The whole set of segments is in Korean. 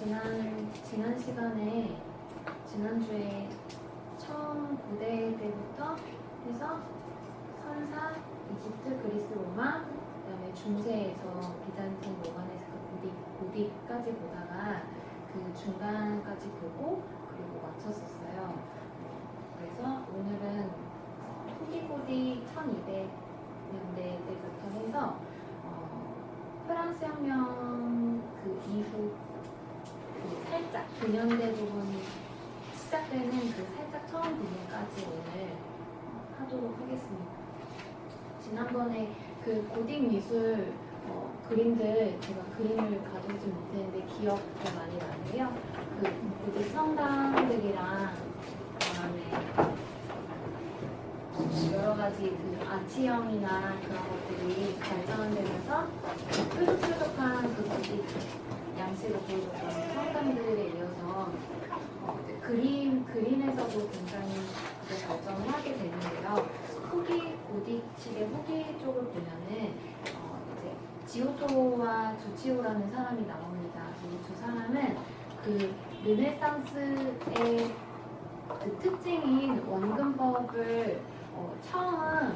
지난 시간에 지난주에 처음 고대 때부터 해서 선사, 이집트, 그리스, 로마, 그다음에 중세에서 비잔틴, 로마네스크, 고딕까지 보다가 그 중간까지 보고 그리고 마쳤었어요. 그래서 오늘은 후기 고딕 1200년대 때부터 해서 프랑스 혁명 그 이후 그 살짝 근현대 부분이 시작되는 그 살짝 처음 부분까지 오늘 하도록 하겠습니다. 지난번에 그 고딕 미술 그림들 제가 그림을 가져오지 못했는데 기억도 많이 나세요? 그 고딕 성당들이랑 그다음에 여러 가지 그 아치형이나 그런 것들이 발전되면서 뾰족뾰족한 그 고딕 양식으로 보여줬던 성당들에 이어서 그림에서도 굉장히 발전을 하게 되는데요. 후기 고딕식의 후기 쪽을 보면은 이제 지오토와 주치오라는 사람이 나옵니다. 이 두 사람은 그 르네상스의 그 특징인 원근법을 처음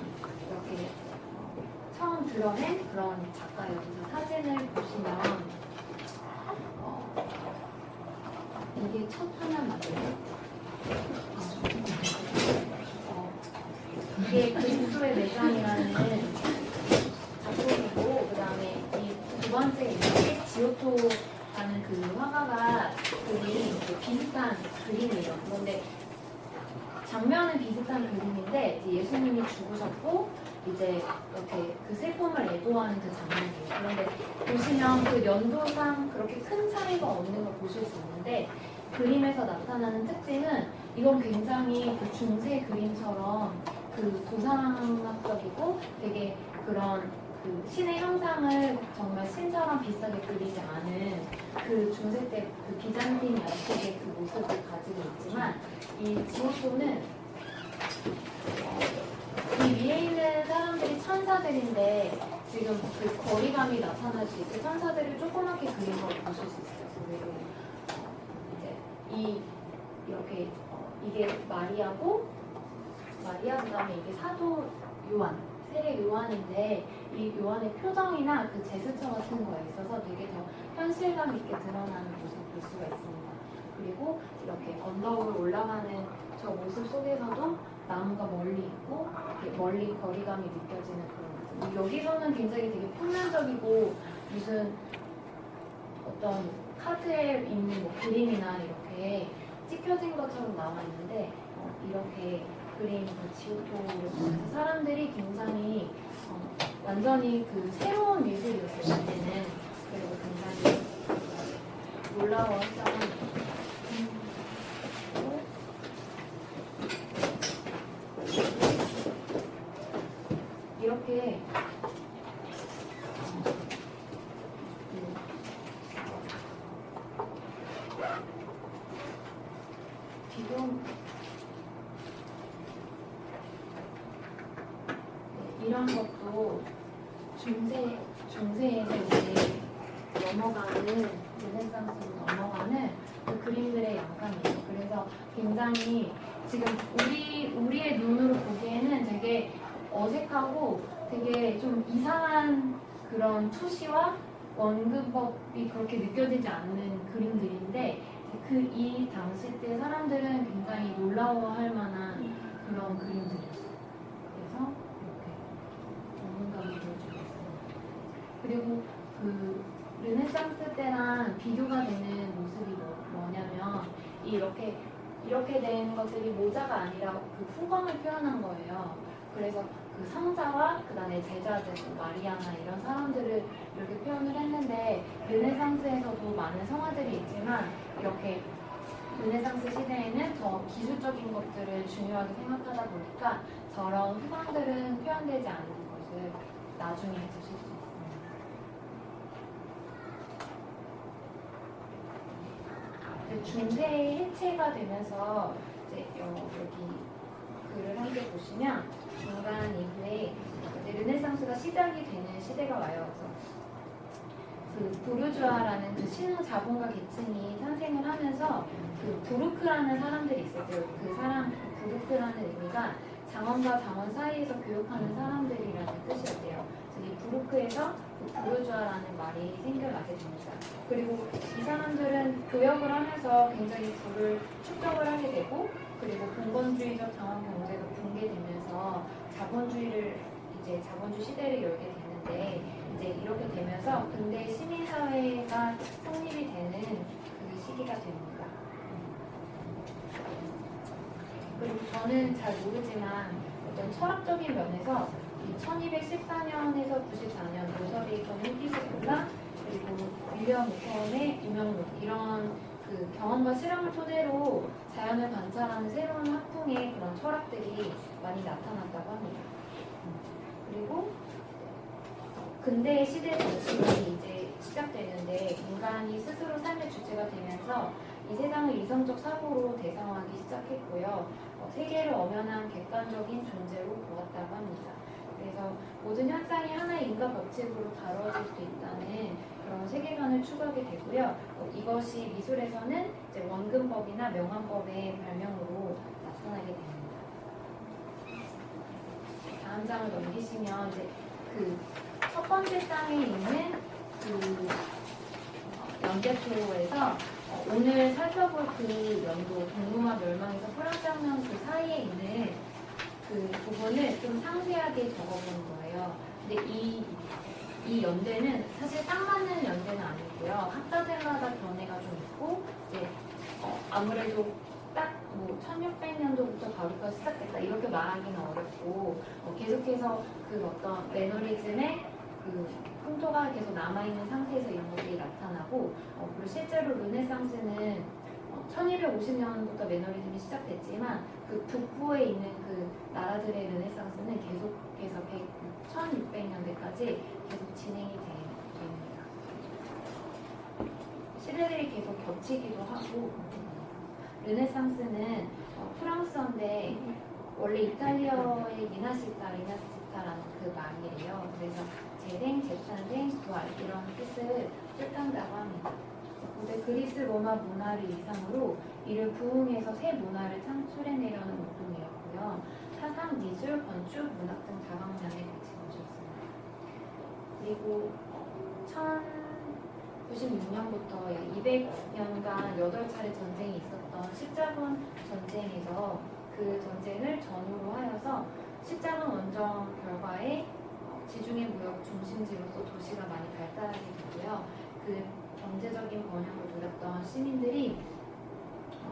드러낸 그런 작가예요. 그래서 사진을 보시면 이게 첫 화면 맞아요? 이게 그리스도의 매장이라는 작품이고, 그 다음에 이 두 번째 이게 지오토라는 그 화가가 그린 비슷한 그림이에요. 그런데 장면은 비슷한 그림인데 예수님이 죽으셨고 이제 이렇게 그 슬픔을 애도하는 그 장면이에요. 그런데 보시면 그 연도상 그렇게 큰 차이가 없는 걸 보실 수 있는데 그림에서 나타나는 특징은 이건 굉장히 그 중세 그림처럼 그 도상학적이고 되게 그런 그 신의 형상을 정말 신처럼 비슷하게 그리지 않은 그 중세 때 그 비잔틴 양식의 그 모습을 가지고 있지만 이 지오토는 이 위에 있는 사람들이 천사들인데 지금 그 거리감이 나타날 수 있게 천사들을 조그맣게 그린 걸 보실 수 있어요. 그리고 이제 이렇게 이게 마리아고 마리아 그다음에 이게 사도 요한 세례 요한인데 이 요한의 표정이나 그 제스처 같은 거에 있어서 되게 더 현실감 있게 드러나는 모습을 볼 수가 있습니다. 그리고 이렇게 언덕으로 올라가는 저 모습 속에서도 나무가 멀리 있고 멀리 거리감이 느껴지는 그런 모습. 여기서는 굉장히 되게 평면적이고 무슨 어떤 카드에 있는 뭐 그림이나 이렇게 찍혀진 것처럼 나와 있는데 이렇게 그림 그 지오토를 보면서 사람들이 굉장히 완전히 그 새로운 미술이었어요. 그때는. 그리고 굉장히 놀라워했던 이렇게 이런 것도 중세에서 이제 넘어가는 르네상스로 넘어가는 그 그림들의 양상이에요. 그래서 굉장히 지금 우리의 눈으로 보기에는 되게 어색하고 되게 좀 이상한 그런 투시와 원근법이 그렇게 느껴지지 않는 그림들인데 이 당시 때 사람들은 굉장히 놀라워할 만한 그런 그림들이었어요. 그래서 이렇게 전문가를 보여주고 있습니다. 그리고 그 르네상스 때랑 비교가 되는 모습이 뭐냐면 이렇게 된 것들이 모자가 아니라 그 후광을 표현한 거예요. 그래서 그 성자와 그 다음에 제자들, 마리아나 이런 사람들을 이렇게 표현을 했는데 르네상스에서도 많은 성화들이 있지만 이렇게 르네상스 시대에는 더 기술적인 것들을 중요하게 생각하다 보니까 저런 후광들은 표현되지 않는 것을 나중에 보실 수 있습니다. 중세의 해체가 되면서 이제 여기 글을 함께 보시면 중간 이후에 이제 르네상스가 시작이 되는 시대가 와요. 그래서 그 부르주아라는 보면은 그 신흥 자본가 계층이 탄생을 하면서 그 부르크라는 사람들이 있었대요. 그 사람 부르크라는 의미가 장원과 장원 사이에서 교육하는 사람들이라는 뜻이었대요. 그래서 이 부르크에서 그 부르주아라는 말이 생겨나게 됩니다. 그리고 이 사람들은 교역을 하면서 굉장히 부를 축적을 하게 되고, 그리고 봉건주의적 상황 경제가 붕괴되면서 자본주의 시대를 열게 되는데, 이제 이렇게 되면서 근대 시민사회가 성립이 되는 그 시기가 됩니다. 그리고 저는 잘 모르지만 어떤 철학적인 면에서 1214년에서 94년 로서베이컨 힐기스본가 그리고 윌리엄 오컴의 유명록 이런 그 경험과 실험을 토대로 자연을 관찰하는 새로운 학풍의 그런 철학들이 많이 나타났다고 합니다. 그리고 근대의 시대 정치가 이제 시작되는데 인간이 스스로 삶의 주체가 되면서 이 세상을 이성적 사고로 대상화하기 시작했고요. 세계를 엄연한 객관적인 존재로 보았다고 합니다. 그래서 모든 현상이 하나의 인과 법칙으로 다뤄질 수 있다는 그런 세계관을 추구하게 되고요. 이것이 미술에서는 이제 원근법이나 명암법의 발명으로 나타나게 됩니다. 다음 장을 넘기시면 이제 그 첫 번째 장에 있는 그 연대표에서 오늘 살펴볼 그 연도 동로마 멸망에서 프랑스 혁명 그 사이에 있는 그 부분을 좀 상세하게 적어본 거예요. 근데 이 연대는 사실 딱 맞는 연대는 아니고요. 학자들마다 견해가 좀 있고 이제 아무래도 딱 뭐 1600년도부터 바로가 시작됐다 이렇게 말하기는 어렵고 계속해서 그 어떤 매너리즘의 그 풍토가 계속 남아있는 상태에서 이런 것들이 나타나고 그리고 실제로 르네상스는 1250년부터 매너리즘이 시작됐지만 그 북부에 있는 그 나라들의 르네상스는 계속해서 1600년대까지 계속 진행이 됩니다. 시대들이 계속 겹치기도 하고 르네상스는 프랑스어인데 원래 이탈리아의 리나시타라는 그 말이에요. 그래서 재생, 재탄생, 부활 이런 뜻을 뜻한다고 합니다. 고대 그리스 로마 문화를 이상으로 이를 부흥해서 새 문화를 창출해내려는 운동이었고요. 사상, 미술, 건축, 문학 등 다방면에 같이 보셨습니다. 그리고 1096년부터 약 200년간 8차례 전쟁이 있었던 십자군 전쟁에서 그 전쟁을 전후로 하여서 십자군 원정 결과에 지중해 무역 중심지로서 도시가 많이 발달하게 되고요. 그 경제적인 번영을 누렸던 시민들이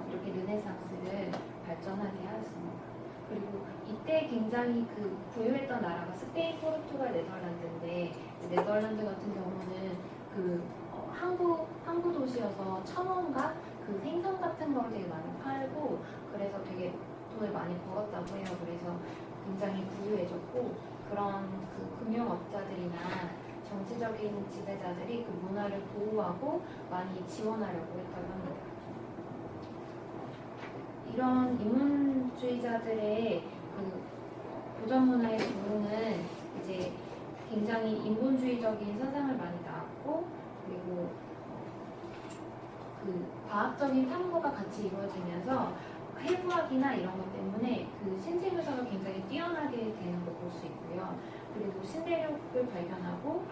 이렇게 르네상스를 발전하게 하였습니다. 그리고 이때 굉장히 그 부유했던 나라가 스페인, 포르투갈, 네덜란드인데 네덜란드 같은 경우는 그 항구 도시여서 청원과 그 생선 같은 걸 되게 많이 팔고 그래서 되게 돈을 많이 벌었다고 해요. 그래서 굉장히 부유해졌고 그런 그 금융업자들이나 정치적인 지배자들이 그 문화를 보호하고 많이 지원하려고 했다고 합니다. 이런 인문주의자들의 그 고전 문화의 부흥은 이제 굉장히 인본주의적인 사상을 많이 낳았고 그리고 그 과학적인 탐구가 같이 이루어지면서 해부학이나 이런 것 때문에 그 신체 묘사가 굉장히 뛰어나게 되는 걸 볼 수 있고요. 그리고 신대륙을 발견하고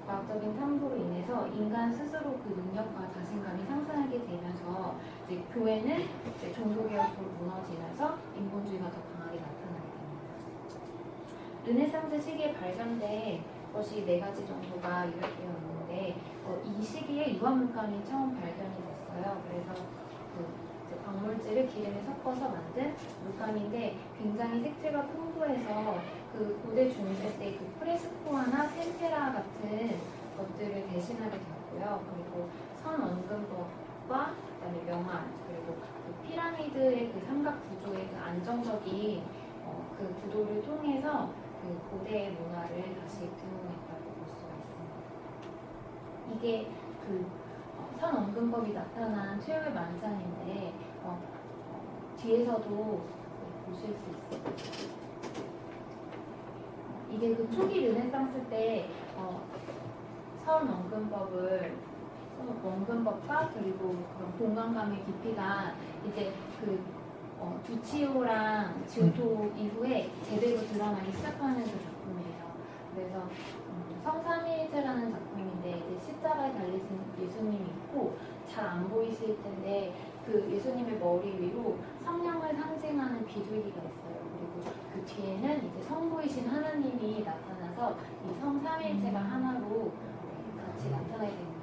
과학적인 탐구로 인해서 인간 스스로 그 능력과 자신감이 상승하게 되면서 이제 교회는 이제 종교개혁으로 무너지면서 인본주의가 더 강하게 나타나게 됩니다. 르네상스 시기에 발견된 것이 4가지 정도가 요약되어 있는데 이 시기에 유화물감이 처음 발견이 됐어요. 그래서 그 광물질을 기름에 섞어서 만든 물감인데 굉장히 색채가 풍부해서 그 고대 중세 때 그 프레스코아나 템페라 같은 것들을 대신하게 되었고요. 그리고 선원근법과 그다음에 명암 그리고 그 피라미드의 그 삼각 구조의 그 안정적인 그 구도를 통해서 그 고대의 문화를 다시 부흥했다고 볼 수가 있습니다. 이게 그 선원근법이 나타난 최후의 만찬인데 뒤에서도 보실 수 있어요. 이게 그 초기 르네상스 때 선원근법을 연근법과 그리고 그런 공간감의 깊이가 이제 그 두치오랑 지오토 이후에 제대로 드러나기 시작하는 그 작품이에요. 그래서 성삼위일체라는 작품인데 이제 십자가에 달리신 예수님이 있고 잘 안 보이실 텐데 그 예수님의 머리 위로 성령을 상징하는 비둘기가 있어요. 그리고 그 뒤에는 이제 성부이신 하나님이 나타나서 이 성삼위일체가 하나로 같이 나타나게 됩니다.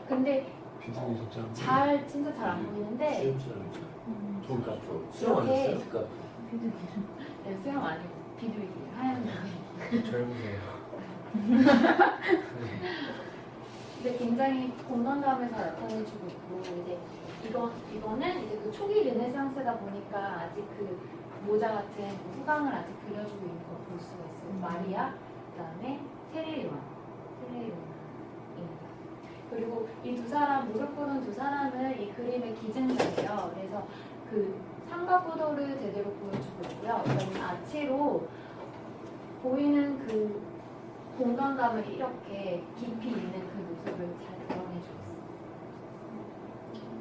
근데 진짜 잘 안 보이는데 수영 안 했어요? 네, 수영 아니고 비둘기 하얀 비둘기. 젊으세요. 근데 굉장히 공간감을 잘 나타내주고 있고 이제 이거는 이제 그 초기 르네상스다 보니까 아직 그 모자 같은 그 후광을 아직 그려주고 있는 걸 볼 수가 있어요. 마리아, 그다음에 테레리완입니다. 그리고 이 두 사람 무릎 꿇은 두 사람은 이 그림의 기증자예요. 그래서 그 삼각구도를 제대로 보여주고 있고요. 그다음에 아치로 보이는 그 공간감을 이렇게 깊이 있는 그 모습을 잘 드러내주고 있습니다.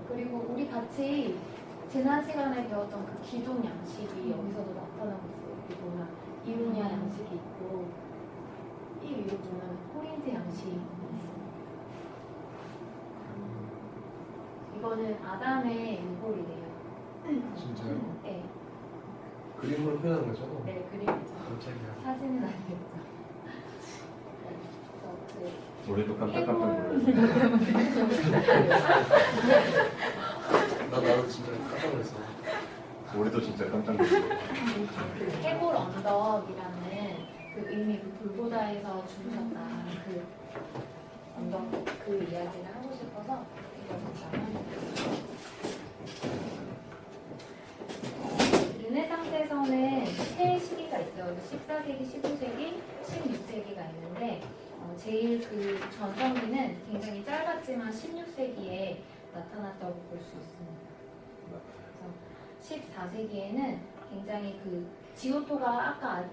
그리고 우리 같이 지난 시간에 배웠던 그 기둥 양식이 여기서도 나타나고 있어요. 여기 보면 이루니아 양식이 있고 이 위로 보면 코린트 양식이 있습니다. 이거는 아담의 유골이래요. 진짜요? 네. 그림으로 표현한 거죠? 네, 그림이죠. 깜짝이야. 사진은 아니겠죠. 우리도 깜짝깜짝 놀랐어요. 나도 진짜 깜짝 놀랐어. 우리도 진짜 깜짝 놀랐어요. 해골 언덕이라는 그 의미, 그 불보다에서 주무셨다 그 언덕 그 이야기를 하고 싶어서 이걸 잠깐 르네상스에서는 세 시기가 있어요. 14세기, 15세기, 16세기가 있는데 제일 그 전성기는 굉장히 짧았지만 16세기에 나타났다고 볼 수 있습니다. 그래서 14세기에는 굉장히 그 지오토가 아까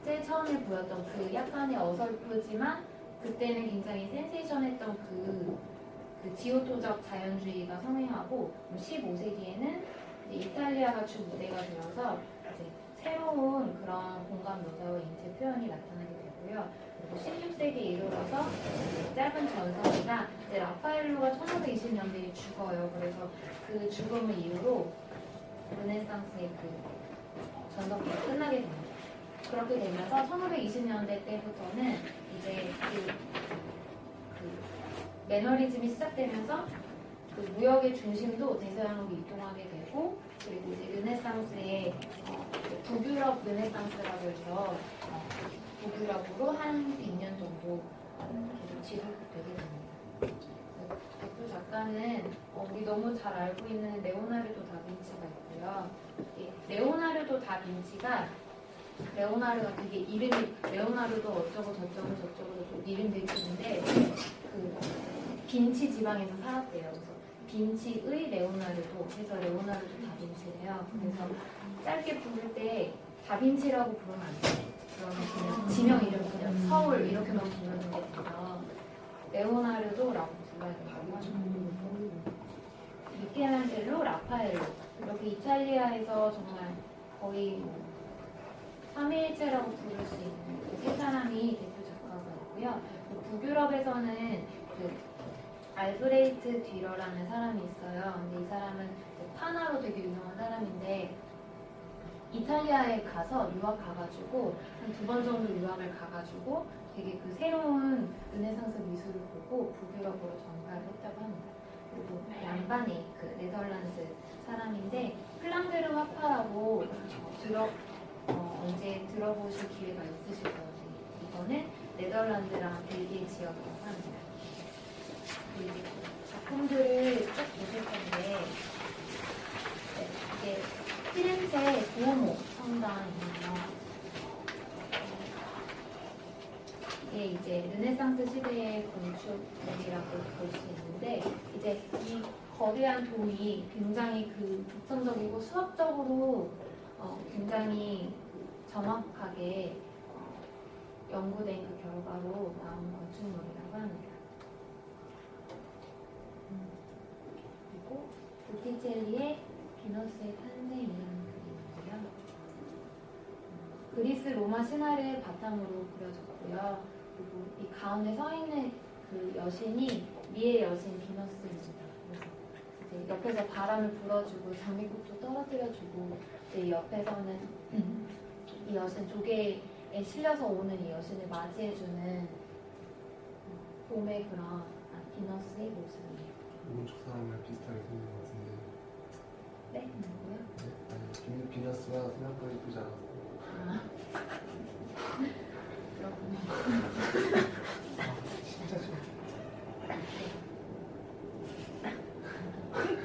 제일 처음에 보였던 그 약간의 어설프지만 그때는 굉장히 센세이션했던 그 지오토적 자연주의가 성행하고 15세기에는 이탈리아가 주 무대가 되어서 이제 새로운 그런 공간 묘사와 인체 표현이 나타나게 되고요. 그리고 16세기에 이르러서 짧은 전성기가 이제 라파엘로가 1520년대에 죽어요. 그래서 그 죽음을 이유로 르네상스의 그 전성기가 끝나게 됩니다. 그렇게 되면서 1520년대 때부터는 이제 그 매너리즘이 시작되면서 그 무역의 중심도 대서양으로 이동하게 되고 그리고 이제 르네상스의 북유럽 르네상스라고 해서 북유럽으로 한 100년 정도 계속 지속되게 됩니다. 대표 작가는 우리 너무 잘 알고 있는 레오나르도 다빈치가 있고요. 레오나르도 다빈치가 되게 이름이 레오나르도 어쩌고 저쩌고 저쩌고 이름들이 있는데 그 빈치 지방에서 살았대요. 그래서 빈치의 레오나르도 해서 레오나르도 다빈치래요. 그래서 짧게 부를 때 다빈치라고 부르면 안 돼요. 그러면 그냥 지명 이름 그냥 서울 이렇게만 부르는 게 돼서 레오나르도라고 불러야 된다고. 미켈란젤로, 라파엘로 이렇게 이탈리아에서 정말 거의 3위일체라고 부를 수 있는 그 세 사람이 대표 작가가 있고요. 북유럽에서는 그 알브레이트 뒤러라는 사람이 있어요. 근데 이 사람은 파나로 되게 유명한 사람인데 이탈리아에 가서 유학 가가지고 한 2번 정도 유학을 가가지고 되게 그 새로운 르네상스 미술을 보고 북유럽으로 전파를 했다고 합니다. 그리고 얀바네이크 네덜란드 사람인데 플랑드르 화파라고 언제 들어보실 기회가 있으실 거예요. 이거는 네덜란드랑 벨기에 지역이라고 합니다. 이제 작품들을 쭉 보실 건데 이게 피렌체 두오모 성당이에요. 이게 이제 르네상스 시대의 건축물이라고 볼 수 있는데 이제 이 거대한 돌이 굉장히 그 독창적이고 수학적으로 굉장히 정확하게 연구된 그 결과로 나온 건축물이라고 합니다. 보티첼리의 비너스의 탄생이라는 그림인데요. 그리스 로마 신화를 바탕으로 그려졌고요. 그리고 이 가운데 서 있는 그 여신이 미의 여신 비너스입니다. 그래서 이제 옆에서 바람을 불어주고 장미꽃도 떨어뜨려주고 이제 옆에서는 이 여신 조개에 실려서 오는 이 여신을 맞이해주는 봄의 그런 비너스의 모습이에요. 오른쪽 사람이랑 비슷하게 생긴 것 같은데. 네? 누구요? 네? 아니 비너스가 생각보다 예쁘지 않았어. 아, 그렇군요. 진짜 싫어.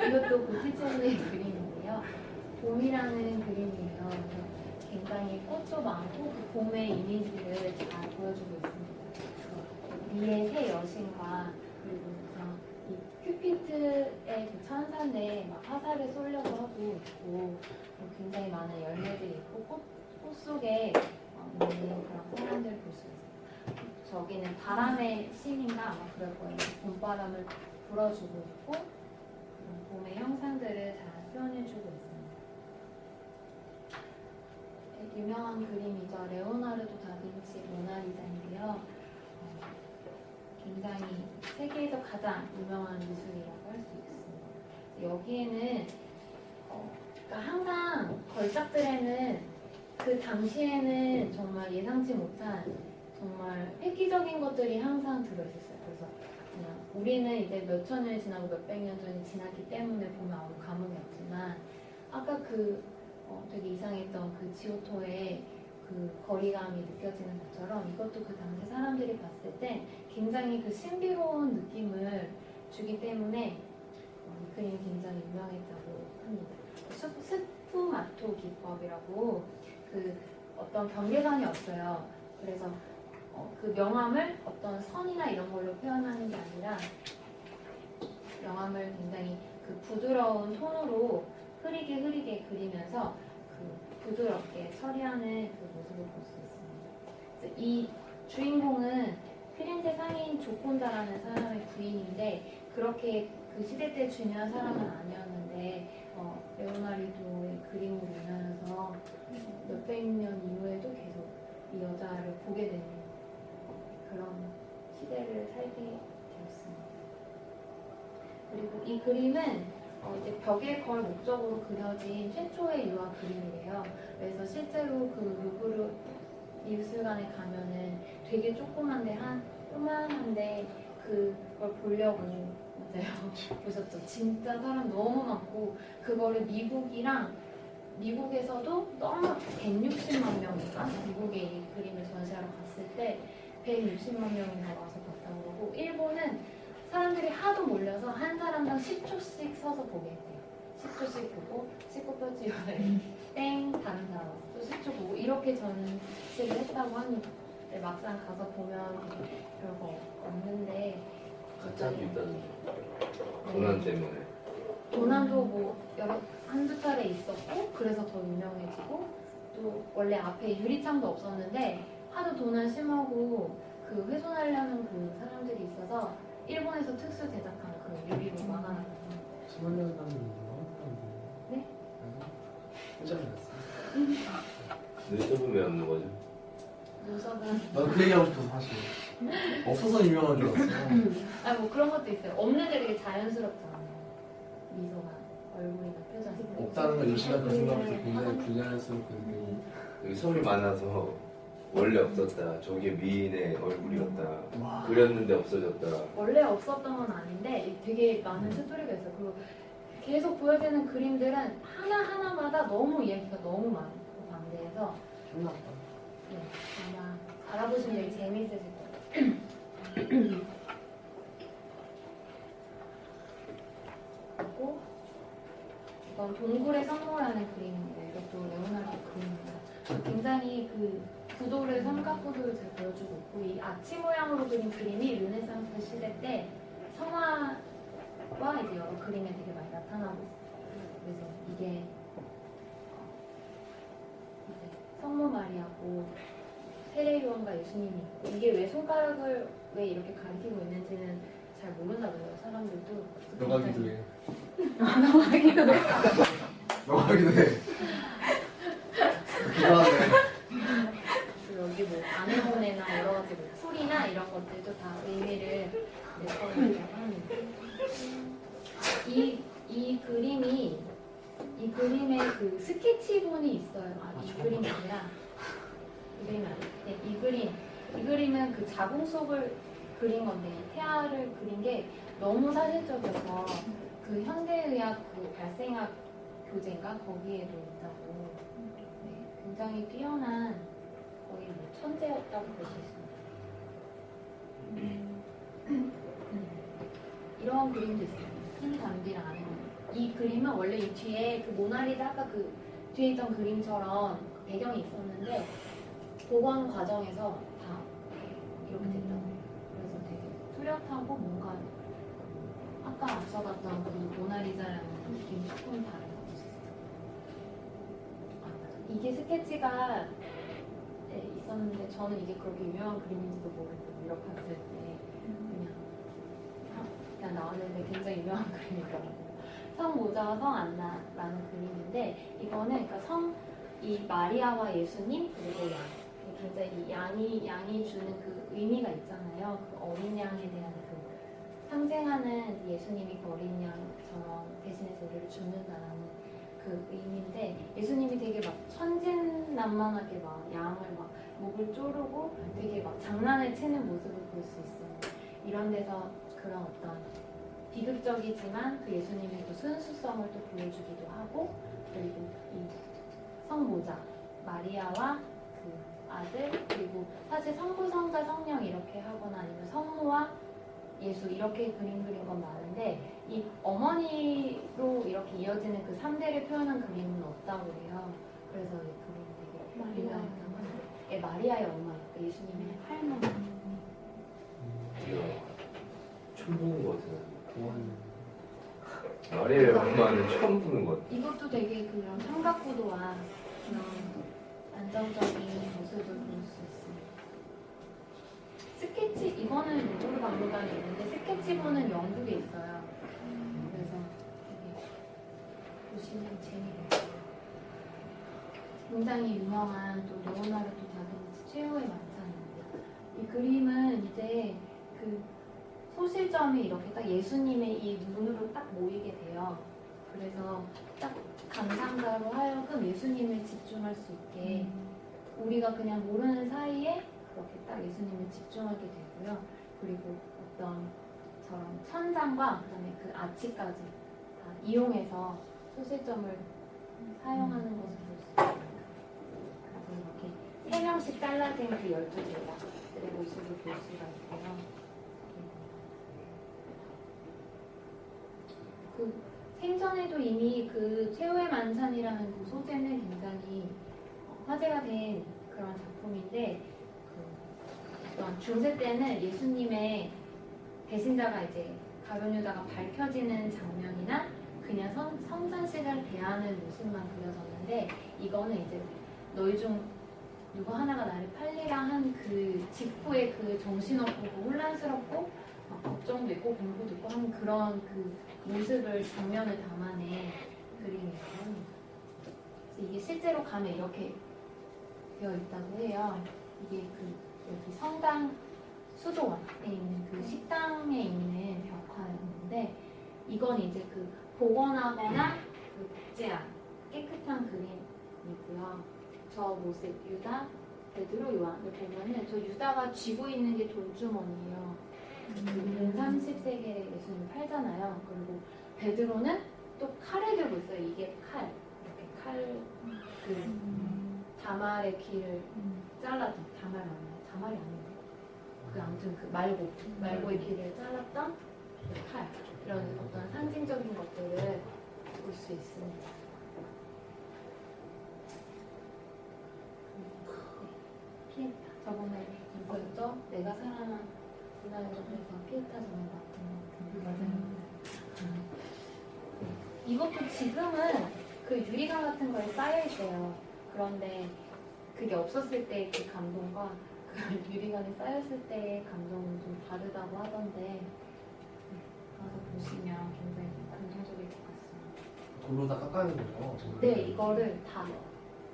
이것도 보티첼리의 그림인데요. 봄이라는 그림이에요. 그래서 굉장히 꽃도 많고 그 봄의 이미지를 잘 보여주고 있습니다. 그래서 미의 새 여신과 그리고 그냥 이 큐피트의 그 천사인데 막 화살을 쏘려고 하고 있고 그리고 굉장히 많은 열매들이 있고 꽃 속에 있는 그런 사람들 볼 수 있어요. 저기는 바람의 신인가 아마 그럴 거예요. 봄바람을 불어주고 있고 그런 봄의 형상들을 잘 표현해주고 있습니다. 유명한 그림이죠. 레오나르도 다빈치 모나리자인데요. 굉장히 세계에서 가장 유명한 미술이라고 할 수 있습니다. 여기에는 그러니까 항상 걸작들에는 그 당시에는 정말 예상치 못한 정말 획기적인 것들이 항상 들어있었어요. 그래서 그냥 우리는 이제 몇천 년 지나고 몇백 년 전이 지났기 때문에 보면 아무 감흥이 없지만 아까 그 되게 이상했던 그 지오토의 그 거리감이 느껴지는 것처럼 이것도 그 당시 사람들이 봤을 때 굉장히 그 신비로운 느낌을 주기 때문에 이 그림이 굉장히 유명했다고 합니다. 스푸마토 기법이라고 그 어떤 경계선이 없어요. 그래서 그 명암을 어떤 선이나 이런 걸로 표현하는 게 아니라 명암을 굉장히 그 부드러운 톤으로 흐리게 그리면서 그 부드럽게 처리하는 그 모습을 볼 수 있습니다. 그래서 이 주인공은 피렌체 상인 조콘다라는 사람의 부인인데 그렇게 그 시대 때 중요한 사람은 아니었는데 레오나르도의 그림으로 인하여서 몇백 년 이후에도 계속 이 여자를 보게 되는 그런 시대를 살게 되었습니다. 그리고 이 그림은 이제 벽에 걸 목적으로 그려진 최초의 유화 그림이래요. 그래서 실제로 그 루브르 미술관에 가면은 되게 조그만한데 그걸 보려고 맞아요. 보셨죠? 진짜 사람 너무 많고 그거를 미국에서도 너무 160만 명인가? 미국에 이 그림을 전시하러 갔을 때 160만 명이나 와서 봤다고 그러고 일본은 사람들이 하도 몰려서 한 사람당 10초씩 서서 보게 했대요. 10초씩 보고 19표 지원을 땡 다른 사람 와서 또 10초 보고 이렇게 전시를 했다고 합니다. 근데 막상 가서 보면 별거 없는데 가짜도 있다던데. 도난 때문에. 도난도 뭐 한두 차례 있었고 그래서 더 유명해지고 또 원래 앞에 유리창도 없었는데 하도 도난 심하고 그 훼손하려는 그 사람들이 있어서 일본에서 특수 제작한 그 유리로 막아놨거든요. 10년 단위인가? 네? 혼자 그랬어. 눈썹은 왜 없는 거죠? 눈썹은 나도 그 얘기하고 싶어서 사실. 없어서 유명한 줄 알았어. 뭐 그런 것도 있어요. 없는데 되게 자연스럽잖아요. 미소가 얼굴이나 표정이 없다는 걸 요시가 그 생각부터 굉장히 부자연스럽게 느끼고. 여기 섬이 많아서 원래 없었다. 저게 미인의 얼굴이었다. 와. 그렸는데 없어졌다. 원래 없었던 건 아닌데 되게 많은 스토리가 있어요. 그리고 계속 보여지는 그림들은 하나하나마다 너무 이야기가 너무 많고 방대해서 끝났다. 네, 아마 알아보시면 되게 재미있으실 거예요. 그리고 이건 동굴의 성모라는 그림입니다. 이것도 레오나르도 그림입니다. 굉장히 그 구도를 삼각구도를 잘 보여주고 있고 이 아치 모양으로 그린 그림이 르네상스 시대 때 성화와 이제 여러 그림에 되게 많이 나타나고 있어요. 그래서 이게 이제 성모 마리아고 세례요한과 예수님이 있고 이게 왜 손가락을 왜 이렇게 가리키고 있는지는 잘 모르나 봐요. 사람들도. 너가 기도해. 넘어가기도 해. 넘어가기도 해. 기도하네. 여기 뭐 아네모네나 여러 가지 뭐 풀이나 이런 것들도 다 의미를 내포하려고 합니다. 이 그림에 그 스케치본이 있어요. 이 그림이 아니라 네, 이 그림은 그 자궁 속을 그린 건데 태아를 그린 게 너무 사실적이어서 그 현대의학 그 발생학 교재인가 거기에도 있다고. 네, 굉장히 뛰어난 거의 뭐 천재였다고 볼 수 있습니다. 이런 그림도 있어요. 흰 담비랑 안에 이 그림은 원래 이 뒤에 그 모나리자 아까 그 뒤에 있던 그림처럼 배경이 있었는데 복원 과정에서 다 이렇게 됐다고. 그래서 되게 뚜렷하고 뭔가 아까 앞서 봤던 그 모나리자라는 느낌이 조금 다른 것 같아요. 이게 스케치가 있었는데 저는 이게 그렇게 유명한 그림인지도 모르고 이렇게 봤을 때 그냥 나왔는데 굉장히 유명한 그림이더라고요. 성 모자와 성 안나라는 그림인데 이거는 그러니까 이 마리아와 예수님 그리고 양 굉장히 양이 주는 그 의미가 있잖아요. 그 어린 양에 대한 그 상징하는 예수님이 그 어린 양처럼 대신해서 우리를 죽는다라는 그 의미인데 예수님이 되게 막 천진난만하게 막 양을 막 목을 조르고 되게 막 장난을 치는 모습을 볼 수 있어요. 이런 데서 그런 어떤 비극적이지만 그 예수님의 또 순수성을 또 보여주기도 하고 그리고 이 성모자 마리아와 그 아들 그리고 사실 성부 성자 성령 이렇게 하거나 아니면 성모와 예수 이렇게 그린 건 많은데 이 어머니로 이렇게 이어지는 그 3대를 표현한 그림은 없다고 해요. 그래서 이 그림이 되게 유명했던 건 마리아의 엄마 예수님의 할머니. 처음 보는 것 같아요. 마리아의 엄마는 처음 보는 것 같아요. 이것도 되게 그런 삼각구도와 그런 안정적인 모습을 볼 수 있습니다. 스케치 이거는 루브르 박물관에 있는데 스케치본은 영국에 있어요. 그래서 되게 보시면 재미있어요. 굉장히 유명한 또 레오나르도 다빈치 최후의 만찬입니다. 이 그림은 이제 그 소실점이 이렇게 딱 예수님의 이 눈으로 딱 모이게 돼요. 그래서 딱 감상자로 하여금 예수님을 집중할 수 있게 우리가 그냥 모르는 사이에 그렇게 딱 예수님을 집중하게 되고요. 그리고 어떤 저런 천장과 그다음에 그 아치까지 다 이용해서 소실점을 사용하는 것을 볼 수 있습니다. 그래서 이렇게 3명씩 잘라진 그 12제자들의 모습을 볼 수가 있고요. 그 생전에도 이미 그 최후의 만찬이라는 그 소재는 굉장히 화제가 된 그런 작품인데 어떤 중세 때는 예수님의 배신자가 이제 가룟 유다가 밝혀지는 장면이나 그냥 성산식을 대하는 모습만 그려졌는데 이거는 이제 너희 중 누구 하나가 나를 팔리라 한 그 직후에 그 정신없고 혼란스럽고 걱정도 있고 공부도 있고 하는 그런 그 모습을 장면을 담아낸 그림이에요. 그래서 이게 실제로 가면 이렇게 되어 있다고 해요. 이게 그 여기 성당 수도원에 있는 그 식당에 있는 벽화였는데 이건 이제 그 복원하거나 그 복제한 깨끗한 그림이고요. 저 모습 유다, 베드로, 요한을 보면은 저 유다가 쥐고 있는 게 돈주머니예요. 그 30세기에 예수님 팔잖아요. 그리고 베드로는 또 칼을 들고 있어요. 이게 칼, 이렇게 칼, 그 다말의 귀를 잘랐던 다말 맞나요? 다말이 아닌데. 그 아무튼 그 말고의 귀를 잘랐던 그 칼, 이런 어떤 상징적인 것들을 볼 수 있습니다. 피에타. 저번에 이거였죠? 내가 사랑한 문화유적에서 피에타 전에 봤던 맞아요. 이것도 지금은 그 유리관 같은 거에 쌓여 있어요. 그런데 그게 없었을 때 그 감동과 그 유리관에 쌓였을 때의 감동은 좀 다르다고 하던데 가서 보시면 굉장히 감동적일 것 같습니다. 돌로 다 깎아야 되는 거죠? 네, 이거를 다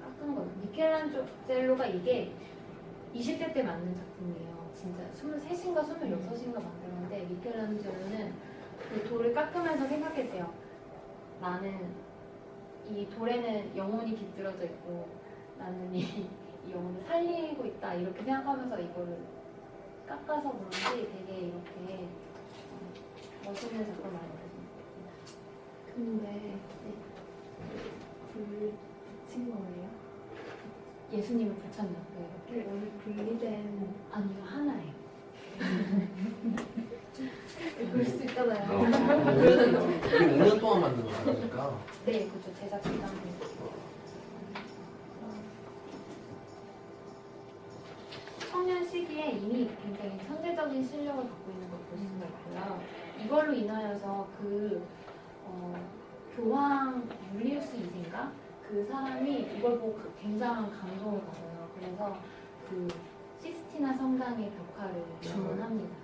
깎은 거예요. 미켈란젤로가 이게 20대 때 만든 작품이에요. 진짜 23인가 26인가 만들었는데 미켈란젤로는 그 돌을 깎으면서 생각했대요. 나는 이 돌에는 영혼이 깃들어져 있고 나는 이 영혼을 살리고 있다 이렇게 생각하면서 이거를 깎아서 그런지 되게 이렇게 멋있는 작품을 만들었습니다. 근데 불 붙인 거예요? 예수님을 붙였냐고요? 이렇게? 원래 분리된 아니요, 하나예요. 그럴 수 있잖아요. 이게 5년 동안 만든 거니까. 네, 그렇죠. 제작 기간에. 청년 시기에 이미 굉장히 천재적인 실력을 갖고 있는 걸 볼 수가 있고요. 이걸로 인하여서 교황 율리우스 2세인가? 그 사람이 이걸 보고 굉장한 감동을 받아요. 그래서 그 시스티나 성당의 벽화를 주문합니다.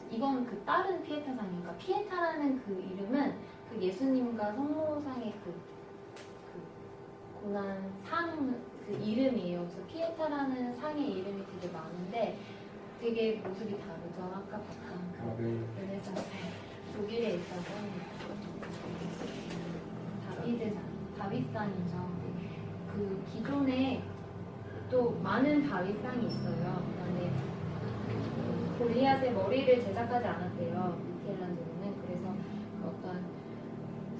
이건 그 다른 피에타상이니까 피에타라는 그 이름은 그 예수님과 성모상의 그 고난 상 그 이름이에요. 그래서 피에타라는 상의 이름이 되게 많은데 되게 모습이 다르죠. 아까 봤던 그 르네상스 독일에 있어서 다윗상이죠. 그 기존에 또 많은 다윗상이 있어요. 그런데 골리앗의 머리를 제작하지 않았대요. 미켈란젤로는. 그래서 그 어떤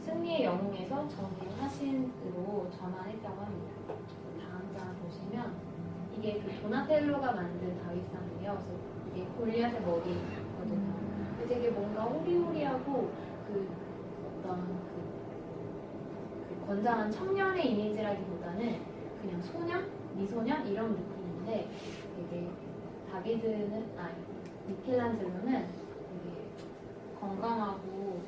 승리의 영웅에서 정의의 화신으로 전환했다고 합니다. 다음 장 보시면 이게 그 도나텔로가 만든 다윗상이에요. 그래서 이게 골리앗의 머리거든요. 되게 뭔가 호리호리하고 그 어떤 그 건장한 청년의 이미지라기보다는 그냥 소년, 미소년 이런 느낌인데 되게 미켈란젤로는 되게 건강하고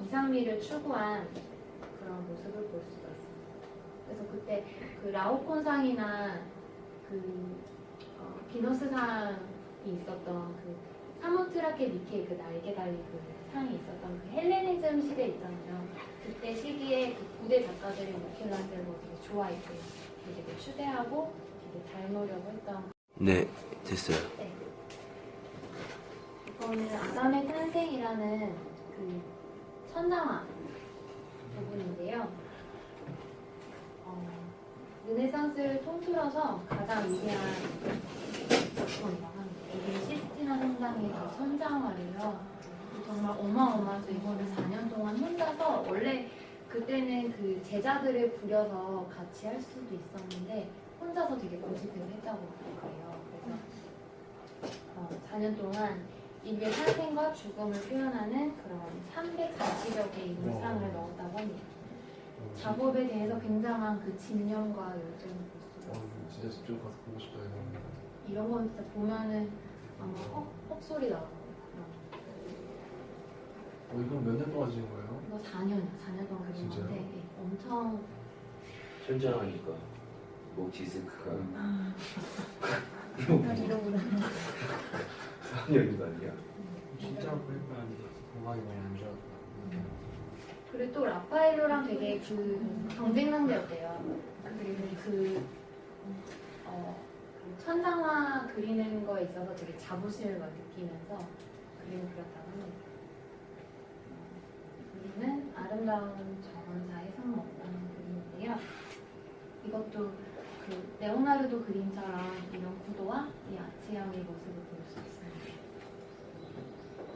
이상미를 추구한 그런 모습을 볼 수가 있습니다. 그래서 그때 그 라오콘상이나 그 비너스상이 있었던 그 사모트라케 니케 그 날개 달린 그 상이 있었던 그 헬레니즘 시대 있잖아요. 그때 시기에 그 고대 작가들이 미켈란젤로 되게 좋아했대요. 되게 추대하고 되게 닮으려고 했던. 네, 됐어요. 네. 이거는 아담의 탄생이라는 그 천장화 부분인데요. 르네상스를 통틀어서 가장 위대한 작품이라고 합니다. 이게 시스티나 성당의 그 천장화래요. 정말 어마어마하죠. 이거를 4년 동안 혼자서 원래 그때는 그 제자들을 부려서 같이 할 수도 있었는데 혼자서 되게 고집을 했다고 그래요. 그래서 4년 동안 인류의 탄생과 죽음을 표현하는 그런 340여 개의 인상을 넣었다고 합니다. 작업에 대해서 굉장한 그 집념과 열정을 볼 수가 있어요. 진짜 직접 가서 보고 싶다 이거. 이런 건 진짜 보면은 아마 헉소리 나올 거예요. 이건 몇 년 동안 지은 거예요? 이거 4년 동안 그린 진짜요? 건데 네, 엄청 천장하니까 목 디스크가 이러고 4년도 아니야. 진짜 그러니까 건강이 많이 안 좋아. 그리고 또 라파엘로랑 되게 그 경쟁 상대였대요. 그리고 그 천장화 그리는 거에 있어서 되게 자부심을 막 느끼면서 그림을 그렸다고 합니다. 그림은 아름다운 정원사의 성목라는 그림인데요. 이것도 그 레오나르도 그림처럼 이런 구도와 이 아치형의 모습을 볼 수 있습니다.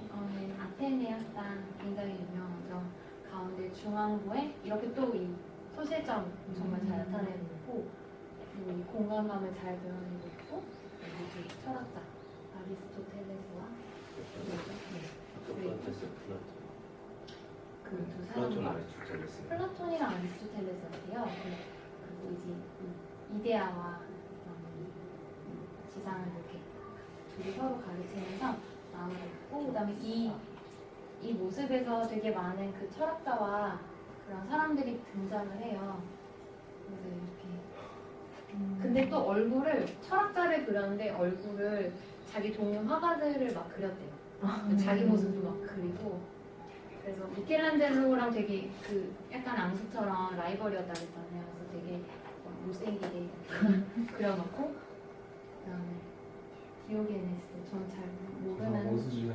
이거는 아테네 학당 굉장히 유명하죠. 가운데 중앙부에 이렇게 또 이 소실점 정말 잘 나타내고 있고 그리고 이 공간감을 잘 표현하고 있고 여기 두 철학자 아리스토텔레스와 그 두 플라톤 사람 아리스토텔레스. 플라톤이랑 아리스토텔레스인데요. 그리고 이제 이 이데아와 지상을 이렇게 둘이 서로 가르치면서 나오고 있고 그다음에 이 모습에서 되게 많은 그 철학자와 그런 사람들이 등장을 해요. 그래서 이렇게 근데 또 얼굴을 철학자를 그렸는데 얼굴을 자기 동료 화가들을 막 그렸대요. 자기 모습도 막 그리고 그래서 미켈란젤로랑 되게 그 약간 앙수처럼 라이벌이었다고 했잖아요. 그래서 되게 못생기게 이렇게 그려놓고 그다음에 디오게네스 저는 잘 모르는 원수지가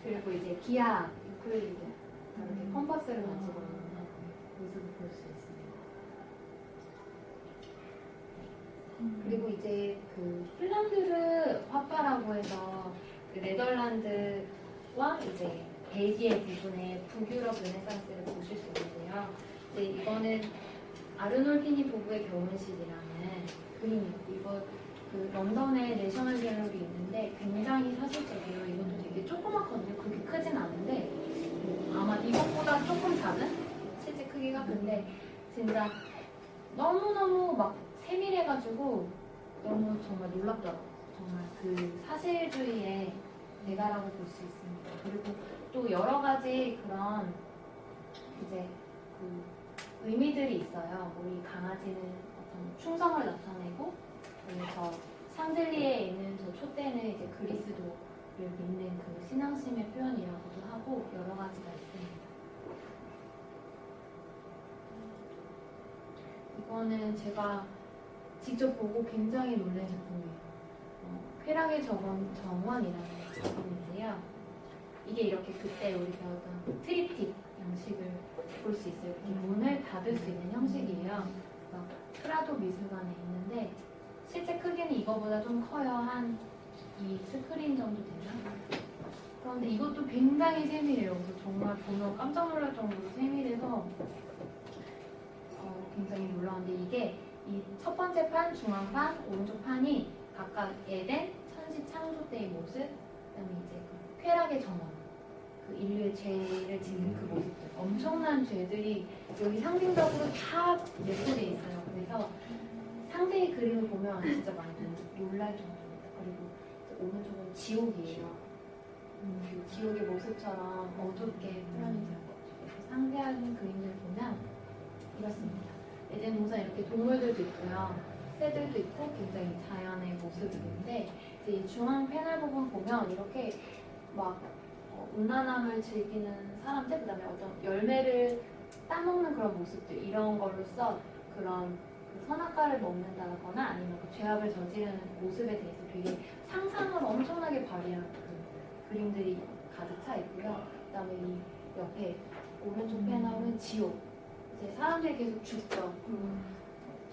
그리고 이제 기아 유클리드 이렇게 컴퍼스를 가지고 있는 모습을 볼 수 있습니다. 그리고 이제 그 플란드르 화파라고 해서 그 네덜란드와 이제 벨기에 부분의 북유럽 르네상스를 보실 수 있는데요. 이제 이거는 아르놀피니 부부의 결혼식이라는 그림이에요. 이거 그 런던에 내셔널 갤러리 있는데 굉장히 사실적이에요. 이것도 되게 조그맣거든요. 그렇게 크진 않은데 아마 이것보다 조금 작은 실제 크기가 근데 진짜 너무너무 막 세밀해가지고 너무 정말 놀랍더라고요. 정말 그 사실주의의 대가라고 볼 수 있습니다. 그리고 또 여러 가지 그런 이제 그 의미들이 있어요. 우리 강아지는 어떤 충성을 나타내고 그래서 샹들리에에 있는 저 촛대는 이제 그리스도를 믿는 그 신앙심의 표현이라고도 하고 여러 가지가 있습니다. 이거는 제가 직접 보고 굉장히 놀란 작품이에요. 쾌락의 정원이라는 작품인데요. 이게 이렇게 그때 우리 배웠던 트리틱 양식을 볼 수 있어요. 이렇게 문을 닫을 수 있는 형식이에요. 프라도 미술관에 있는데 실제 크기는 이거보다 좀 커요. 한 이 스크린 정도 되나? 그런데 이것도 굉장히 세밀해요. 그래서 정말 보면 깜짝 놀랄 정도로 세밀해서 굉장히 놀라운데 이게 이 첫 번째 판, 중앙판, 오른쪽 판이 각각 에덴, 천지 창조 때의 모습, 그다음에 이제 그 쾌락의 정원, 그 인류의 죄를 짓는 그 모습들, 엄청난 죄들이 여기 상징적으로 다 내포되어 있어요. 그래서 상세히 그림을 보면 진짜 많이 놀랄 정도입니다. 그리고 오른쪽은 지옥이에요. 그 지옥의 모습처럼 어둡게 표현이 되었거든요. 상세한 그림을 보면 이렇습니다. 에덴 동산 이렇게 동물들도 있고요. 새들도 있고 굉장히 자연의 모습인데 이제 이 중앙 패널 부분 보면 이렇게 막 음란함을 즐기는 사람들, 그다음에 어떤 열매를 따먹는 그런 모습들 이런 걸로써 그런 그 선악과를 먹는다거나 아니면 그 죄악을 저지르는 모습에 대해서 되게 상상을 엄청나게 발휘한 그 그림들이 가득 차 있고요. 그다음에 이 옆에 오른쪽 패널은 지옥. 이제 사람들이 계속 죽죠.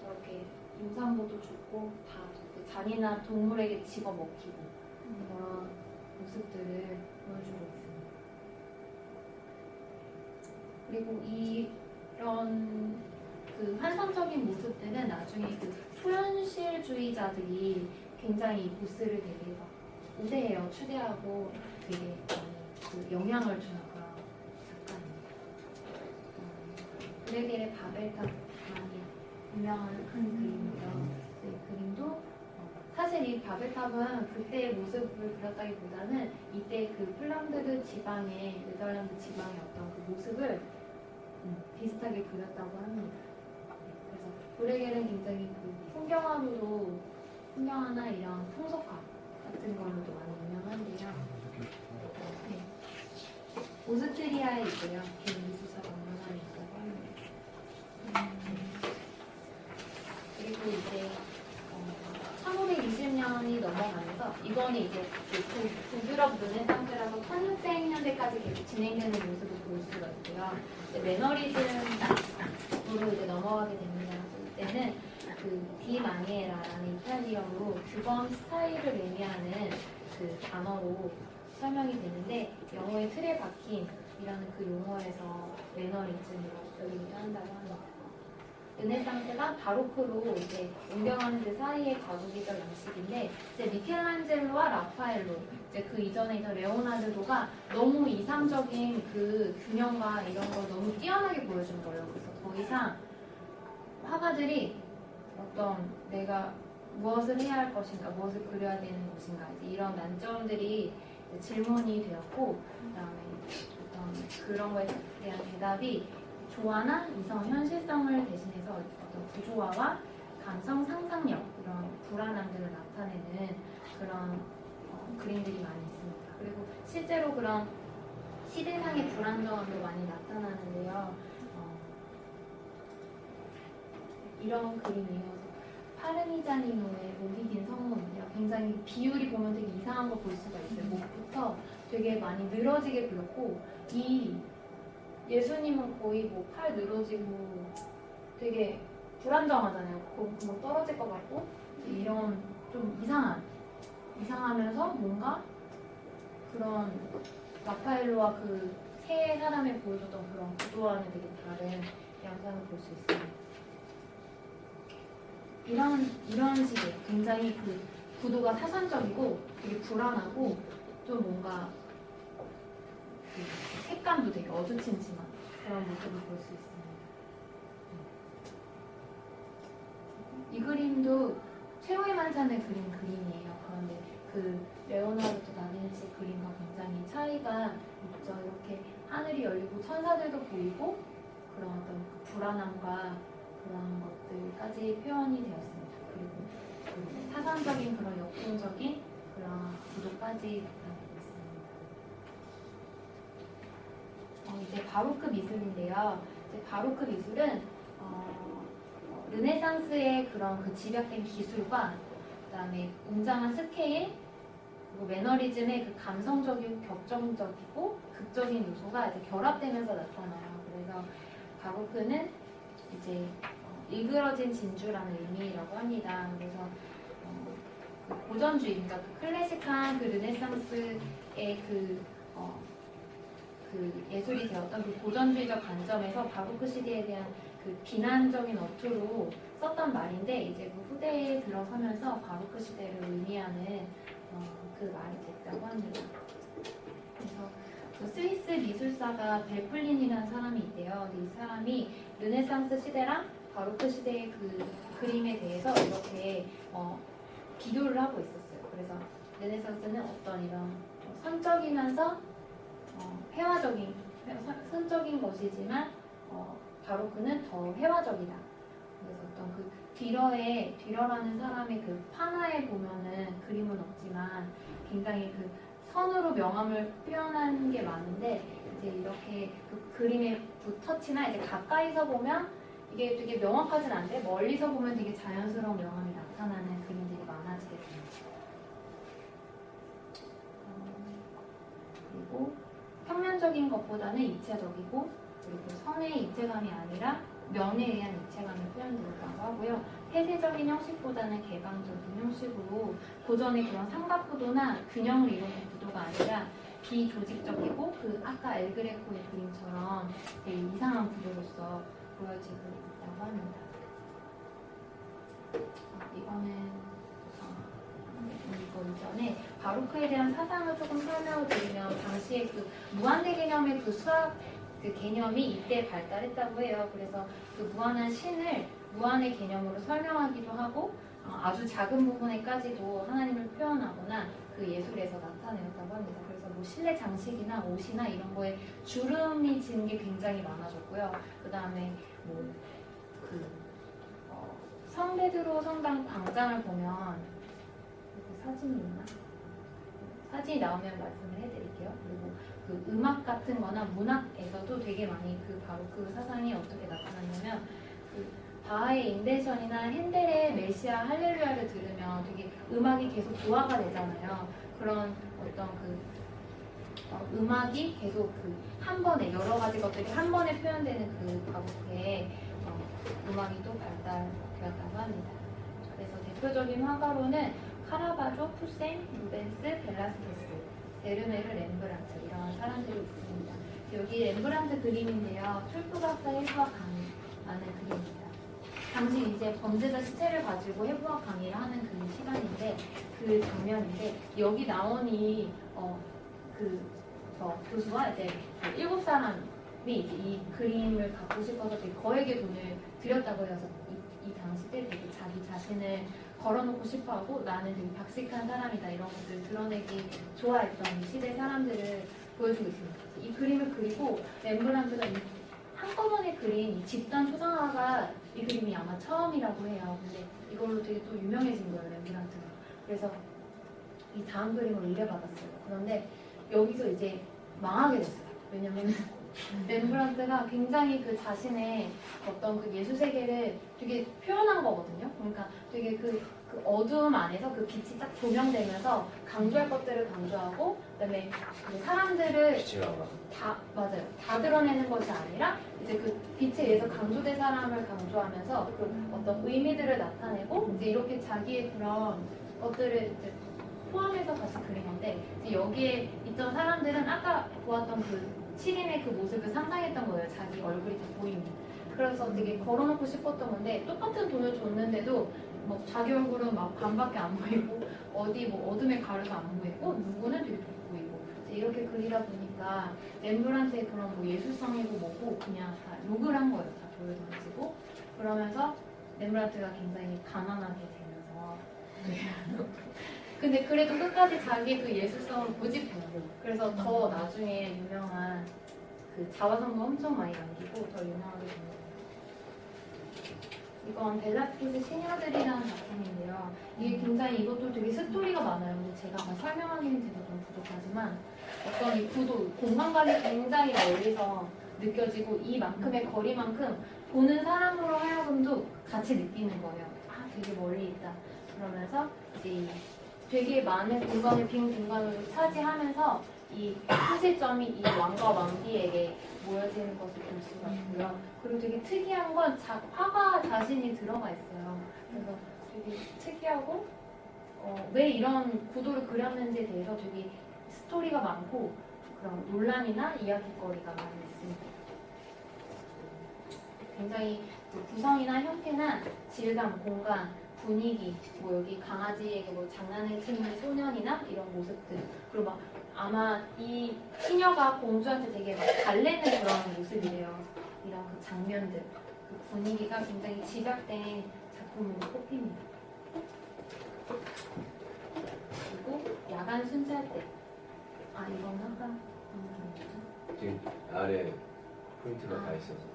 저렇게 임산부도 죽고 다 잔인한 동물에게 집어먹히고 그런 모습들을 보여주고 있습니다. 그리고 이런 그 환상적인 모습들은 나중에 그 초현실주의자들이 굉장히 이 부스를 되게 막 우대해요. 추대하고 되게 많이 그 영향을 주는 그런 작가입니다. 브레겔의 바벨탑 많이 유명한 큰 그림이죠. 이 그림도 사실 이 바벨탑은 그때의 모습을 그렸다기보다는 이때 그 플란드르 지방의 네덜란드 지방의 어떤 그 모습을 비슷하게 그렸다고 합니다. 그래서 브레겔은 굉장히 그 풍경화나 이런 풍속화 같은 걸로도 많이 유명한데요. 네. 오스트리아에 있고요. 비미수사 박물관이 있다고 합니다. 그리고 이제 1520년이 넘어가면서 이거는 이제 북유럽 르네상스라서 1600년대까지 계속 진행되는 모습을 볼 수가 있고요. 매너리즘으로 이제 넘어가게 됩니다. 이때는 그 디마니에라라는 이탈리어로 규범 스타일을 의미하는 그 단어로 설명이 되는데 영어의 틀에 박힘이라는 그 용어에서 매너리즘으로 의미를 한다고 합니다. 르네상스가 바로크로 이제 옮겨가는 그 사이의 과도기적 양식인데 이제 미켈란젤로와 라파엘로 이제 그 이전에 있던 레오나르도가 너무 이상적인 그 균형과 이런 걸 너무 뛰어나게 보여준 거예요. 그래서 더 이상 화가들이 어떤 내가 무엇을 해야 할 것인가, 무엇을 그려야 되는 것인가 이제 이런 난점들이 이제 질문이 되었고 그다음에 어떤 그런 거에 대한 대답이 조화나 이성 현실성을 대신해서 어떤 구조화와 감성 상상력 이런 불안함들을 나타내는 그런 그림들이 많이 있습니다. 실제로 그런 시대상의 불안정함도 많이 나타나는데요. 이런 그림이에요. 파르미자니노의 목이 긴 성모인데요. 굉장히 비율이 보면 되게 이상한 거 볼 수가 있어요. 목부터 되게 많이 늘어지게 그렸고 이 예수님은 거의 뭐 팔 늘어지고 되게 불안정하잖아요. 뭐 떨어질 것 같고 이런 좀 이상하면서 뭔가 그런 라파엘로와 그 세 사람이 보여줬던 그런 구도와는 되게 다른 양상을 볼 수 있습니다. 이런 식이에요. 굉장히 그 구도가 사선적이고 되게 불안하고 좀 뭔가 그 색감도 되게 어두침침한 그런 모습을 볼 수 있습니다. 이 그림도 최후의 만찬을 그린 그림이에요. 그런데 그 레오나르도 다빈치 그림과 굉장히 차이가 있죠. 이렇게 하늘이 열리고 천사들도 보이고 그런 어떤 그 불안함과 그런 것들까지 표현이 되었습니다. 그리고 그 사상적인 그런 역동적인 그런 구도까지 나타내고 있습니다. 이제 바로크 미술인데요. 이제 바로크 미술은 르네상스의 그런 그 집약된 기술과 그다음에 웅장한 스케일 그리고 매너리즘의 그 감성적이고 격정적이고 극적인 요소가 이제 결합되면서 나타나요. 그래서 바로크는 이제 일그러진 진주라는 의미라고 합니다. 그래서 그 고전주의, 그러니까 그 클래식한 그 르네상스의 그 예술이 되었던 그 고전주의적 관점에서 바로크 시대에 대한 그 비난적인 어투로 썼던 말인데 이제 그 후대에 들어서면서 바로크 시대를 의미하는 그 말이 됐다고 합니다. 그래서 그 스위스 미술사가 벨플린이라는 사람이 있대요. 이 사람이 르네상스 시대랑 바로크 시대의 그 그림에 대해서 이렇게 비교를 하고 있었어요. 그래서 르네상스는 어떤 이런 선적이면서 선적인 것이지만 바로크는 더 회화적이다. 그래서 어떤 그 듀러라는 사람의 그 판화에 보면은 그림은 없지만 굉장히 그 선으로 명암을 표현하는 게 많은데 이제 이렇게 그 그림의 붓터치나 이제 가까이서 보면 이게 되게 명확하진 않은데 멀리서 보면 되게 자연스러운 명암이 나타나는 그림들이 많아지게 됩니다. 그리고 평면적인 것보다는 입체적이고 그리고 선의 입체감이 아니라 면에 의한 입체감이 표현된다고 하고요. 폐쇄적인 형식보다는 개방적인 형식으로 고전의 그런 삼각구도나 균형을 이루는 구도가 아니라 비조직적이고 그 아까 엘그레코의 그림처럼 되게 이상한 구도로서 보여지고 있다고 합니다. 이거는 이거 이전에 바로크에 대한 사상을 조금 설명을 드리면 당시에 그 무한대 개념의 그 수학 그 개념이 이때 발달했다고 해요. 그래서 그 무한한 신을 무한의 개념으로 설명하기도 하고 아주 작은 부분에까지도 하나님을 표현하거나 그 예술에서 나타내었다고 합니다. 그래서 뭐 실내 장식이나 옷이나 이런 거에 주름이 지는 게 굉장히 많아졌고요. 그 다음에 뭐 그 성베드로 성당 광장을 보면 사진이 있나? 사진이 나오면 말씀을 해드릴게요. 그리고 그 음악 같은 거나 문학에서도 되게 많이 그 바로 그 사상이 어떻게 나타났냐면 그 바하의 인데션이나 핸델의 메시아 할렐루야를 들으면 되게 음악이 계속 조화가 되잖아요. 그런 어떤 그 음악이 계속 그 한 번에 여러 가지 것들이 한 번에 표현되는 그 바로크의 음악이 또 발달되었다고 합니다. 그래서 대표적인 화가로는 카라바조, 푸센, 루벤스, 벨라스케스, 베르메르, 렘브란트 이런 사람들이 있습니다. 여기 렘브란트 그림인데요. 출두각사 해부학 강의라는 그림입니다. 당시 이제 범죄자 시체를 가지고 해부학 강의를 하는 그 시간인데 그 장면인데 여기 나오니 저 교수와 이제 7사람이 이제 이 그림을 갖고 싶어서 되게 거액의 돈을 들였다고 해서 이 당시 때 되게 자기 자신을 걸어놓고 싶어하고 나는 되게 박식한 사람이다 이런 것들을 드러내기 좋아했던 시대 사람들을 보여주고 있습니다. 이 그림을 그리고 렘브란트가 한꺼번에 그린 이 집단 초상화가 이 그림이 아마 처음이라고 해요. 근데 이걸로 되게 또 유명해진 거예요, 렘브란트가. 그래서 이 다음 그림을 의뢰받았어요. 그런데 여기서 이제 망하게 됐어요. 왜냐면 렘브란트가 굉장히 그 자신의 어떤 그 예술 세계를 되게 표현한 거거든요. 그러니까 되게 그 어두움 안에서 그 빛이 딱 조명되면서 강조할 것들을 강조하고, 그다음에 그 사람들을 빛이 나와. 다 맞아요. 다 드러내는 것이 아니라 이제 그 빛에 의해서 강조된 사람을 강조하면서 그 어떤 의미들을 나타내고 이제 이렇게 자기의 그런 것들을 이제 포함해서 같이 그린 건데, 이제 여기에 있던 사람들은 아까 보았던 그 7인의 그 모습을 상상했던 거예요. 자기 얼굴이 다 보이는. 그래서 되게 걸어놓고 싶었던 건데, 똑같은 돈을 줬는데도 뭐 자기 얼굴은 막 반밖에 안 보이고 어디 뭐 어둠에 가려서 안 보이고 누구는 되게 돋보이고, 이제 이렇게 그리다 보니까 렘브란트의 그런 뭐 예술성이고 뭐고 그냥 다 욕을 한 거예요. 다 돌을 던지고. 그러면서 렘브란트가 굉장히 가난하게 되면서 근데 그래도 끝까지 자기 그 예술성을 고집해요. 그래서 더 나중에 유명한 그 자화상도 엄청 많이 남기고 더 유명하게 됩니다. 이건 벨라스키스 시녀들이라는 작품인데요. 이게 굉장히 이것도 되게 스토리가 많아요. 근데 제가 다 설명하기는 제가 좀 부족하지만 어떤 이 구도, 공간감이 굉장히 멀리서 느껴지고 이만큼의 거리만큼 보는 사람으로 하여금도 같이 느끼는 거예요. 아, 되게 멀리 있다. 그러면서 이제 되게 많은 공간을 빈 공간을 차지하면서 이 소시점이 이 왕과 왕비에게 모여지는 것을 볼 수가 있고요. 그리고 되게 특이한 건 화가 자신이 들어가 있어요. 그래서 되게 특이하고 왜 이런 구도를 그렸는지에 대해서 되게 스토리가 많고 그런 논란이나 이야기거리가 많이 있습니다. 굉장히 그 구성이나 형태나 질감, 공간, 분위기, 뭐 여기 강아지에게 뭐 장난을 치는 소년이나 이런 모습들, 그리고 막 아마 이 시녀가 공주한테 되게 막 달래는 그런 모습이래요. 이런 그 장면들, 그 분위기가 굉장히 집약된 작품으로 꼽힙니다. 그리고 야간 순찰 때, 아 이건 아까 지금 아래 포인트가 다 있어서.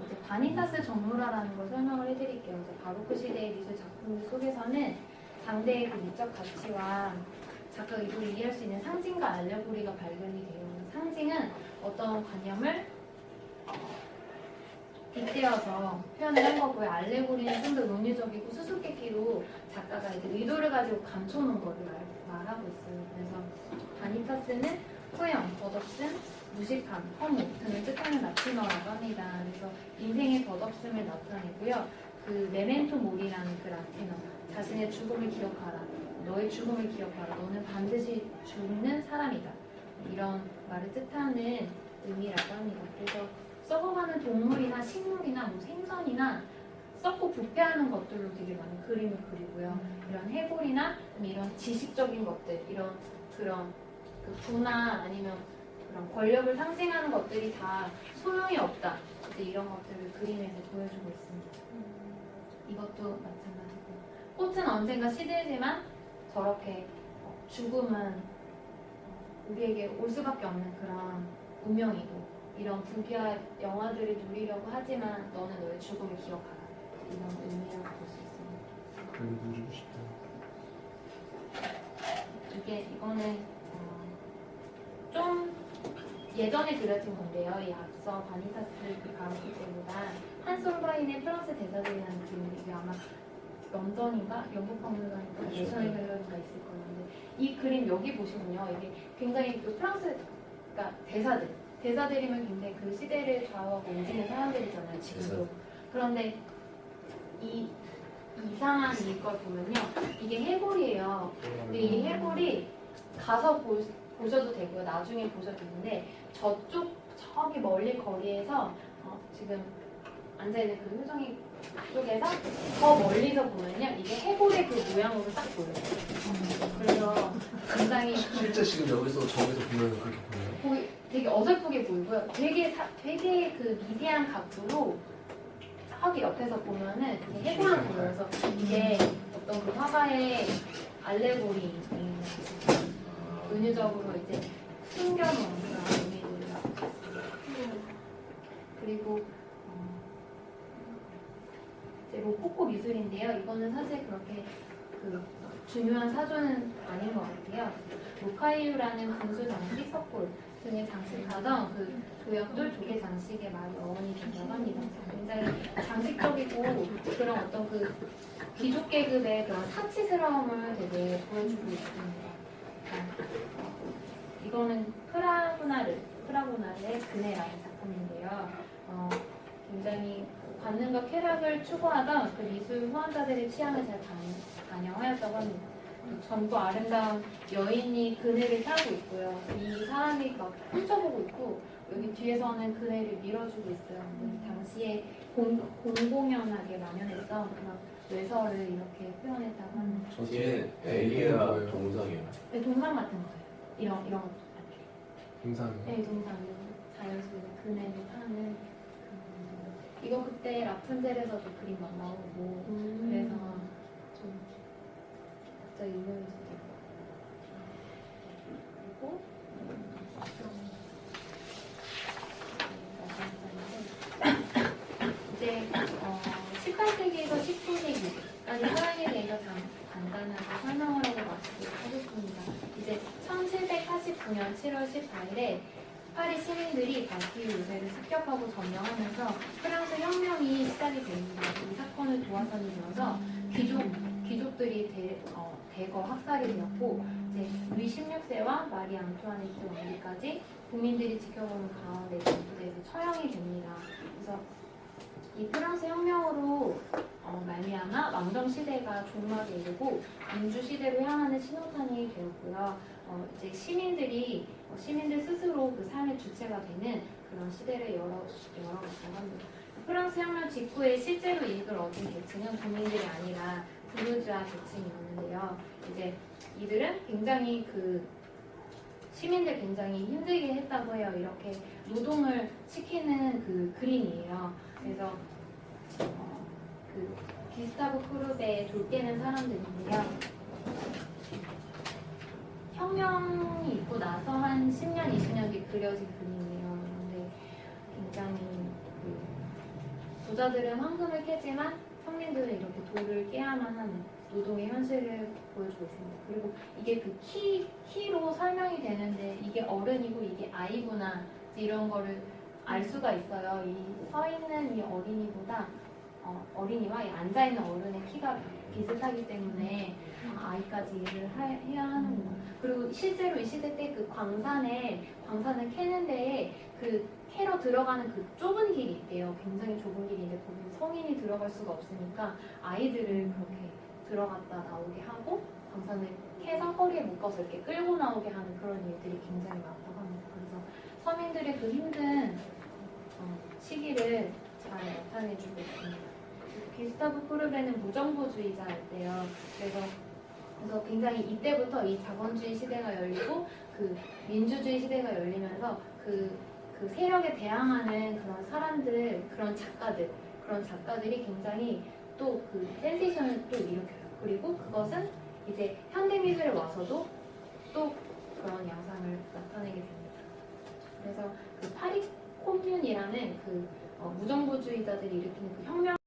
이제 바니타스 정로라라는 걸 설명을 해드릴게요. 이제 바로크 시대의 미술 작품들 속에서는 당대의 그 미적 가치와 작가 의도를 이해할 수 있는 상징과 알레고리가 발견이 돼요. 상징은 어떤 관념을 빗대어서 표현을 한 거고요. 알레고리는 좀 더 은유적이고 수수께끼로 작가가 이제 의도를 가지고 감춰놓은 거를 말하고 있어요. 그래서 바니타스는 후형, 덧없음, 무식함, 허무 등을 뜻하는 라틴어라고 합니다. 그래서 인생의 덧없음을 나타내고요. 그 메멘토 모리라는 그 라틴어, 자신의 죽음을 기억하라, 너의 죽음을 기억하라, 너는 반드시 죽는 사람이다, 이런 말을 뜻하는 의미라고 합니다. 그래서 썩어가는 동물이나 식물이나 뭐 생선이나 썩고 부패하는 것들로 되게 많은 그림을 그리고요. 이런 해골이나 이런 지식적인 것들, 이런 그런 그 부나 아니면 그런 권력을 상징하는 것들이 다 소용이 없다, 이제 이런 것들을 그림에서 보여주고 있습니다. 이것도 마찬가지고, 꽃은 언젠가 시들지만 저렇게 죽음은 우리에게 올 수밖에 없는 그런 운명이고, 이런 부귀한 영화들을 누리려고 하지만 너는 너의 죽음을 기억하라, 이런 의미라고 볼 수 있습니다. 그림도 주고 싶다. 이거는 좀 예전에 그려진 건데요. 이 앞서 바니타스 그 바로크 때보다 한솔바인의 프랑스 대사들이라는 그림이, 이게 아마 런던인가 영국 박물관인가 내셔널 갤러리인가 있을 거예요. 이 그림 여기 보시면요, 이게 굉장히 그 프랑스, 그러니까 대사들이면 굉장히 그 시대를 좌우하고 움직이는 사람들이잖아요, 지금도. 그런데 이 이상한 이걸 보면요, 이게 해골이에요. 근데 이 해골이 가서 보셔도 되고요, 나중에 보셔도 되는데, 저기 멀리 거리에서 지금 앉아있는 그 효정이 쪽에서 더 멀리서 보면요, 이게 해골의 그 모양으로 딱 보여요. 그래서 굉장히 실제 지금 여기서 저기서 보면 그렇게 보여요? 되게 어설프게 보이고요. 되게 그 미세한 각도로 저기 옆에서 보면은 그게 해골로 보여서 이게 어떤 그 화가의 알레고리, 은유적으로 이제 숨겨놓은 그런 의미들을 그리고 이제 로코코 미술인데요. 이거는 사실 그렇게 그 중요한 사조는 아닌 것 같아요. 모카이유라는 분수 장식, 석굴 등의 장식하던 그 조약돌 조개 장식의 말이 어원이 된다고 합니다. 굉장히 장식적이고 그런 어떤 그 귀족 계급의 그런 사치스러움을 되게 보여주고 있습니다. 이거는 프라고나르의 그네라는 작품인데요. 굉장히 관능과 쾌락을 추구하던 그 미술 후원자들의 취향을 잘 반영하였다고 합니다. 젊고 아름다운 여인이 그네를 타고 있고요. 이 사람이 막 훔쳐보고 있고 여기 뒤에서는 그네를 밀어주고 있어요. 당시에 공공연하게 만연했던 그런 외설을 이렇게 표현했다고 합니다. 뒤에 에리아 동상이요. 네, 동상 같은 거예요. 이런 것 같아요. 굉장히. 네, 동상. 자연스레 그네를 타는 이거 그때 라푼젤에서도 그림 막 나오고 그래서 좀 갑자기 유명해졌던 것 같아요. 그리고 이제 18세기에서 19세기까지 서양에 대해서 간단하게 설명을 하고 마치도록 하겠습니다. 이제 1789년 7월 18일에 파리 시민들이 바스티유 유세를 습격하고 점령하면서 프랑스 혁명이 시작이 됩니다. 이 사건을 도화선이 되어서 귀족들이 대거 학살이 되었고 이제 루이 16세와 마리 앙투아네트 왕비까지 국민들이 지켜보는 가운데 전부대에서 처형이 됩니다. 그래서 이 프랑스 혁명으로 말미암아 왕정 시대가 종막에 이르고 민주 시대로 향하는 신호탄이 되었고요. 이제 시민들 스스로 그 삶의 주체가 되는 그런 시대를 열어갔다고 합니다. 프랑스 혁명 직후에 실제로 이익을 얻은 계층은 국민들이 아니라 부르주아 계층이었는데요. 이제 이들은 굉장히 시민들 굉장히 힘들게 했다고 해요. 이렇게 노동을 시키는 그 그림이에요. 그래서 그 기스타브 크루베의 돌 깨는 사람들인데요. 혁명이 있고 나서 한 10년, 20년 뒤 그려진 그림이에요. 근데 굉장히 부자들은 황금을 캐지만 평민들은 이렇게 돌을 깨야만 하는 노동의 현실을 보여주고 있습니다. 그리고 이게 그 키로 설명이 되는데 이게 어른이고 이게 아이구나 이런 거를 알 수가 있어요. 이 서 있는 이 어린이와 이 앉아 있는 어른의 키가 비슷하기 때문에 아이까지 일을 해야 하는구나. 그리고 실제로 이 시대 때 그 광산을 캐는 데에 그 캐러 들어가는 그 좁은 길이 있대요. 굉장히 좁은 길인데 거기는 성인이 들어갈 수가 없으니까 아이들을 그렇게 들어갔다 나오게 하고 광산을 캐서 허리에 묶어서 이렇게 끌고 나오게 하는 그런 일들이 굉장히 많다고 합니다. 그래서 서민들의 그 힘든 시기를 잘 나타내주고 있습니다. 기스타브 크루베는 무정부주의자였대요. 그래서 굉장히 이때부터 이 자본주의 시대가 열리고 그 민주주의 시대가 열리면서 그 세력에 대항하는 그런 사람들, 그런 작가들이 굉장히 또 그 센세이션을 또 일으켜요. 그리고 그것은 이제 현대미술에 와서도 또 그런 양상을 나타내게 됩니다. 그래서 그 파리 콤뮌이라는 그 무정부주의자들이 일으키는 그 혁명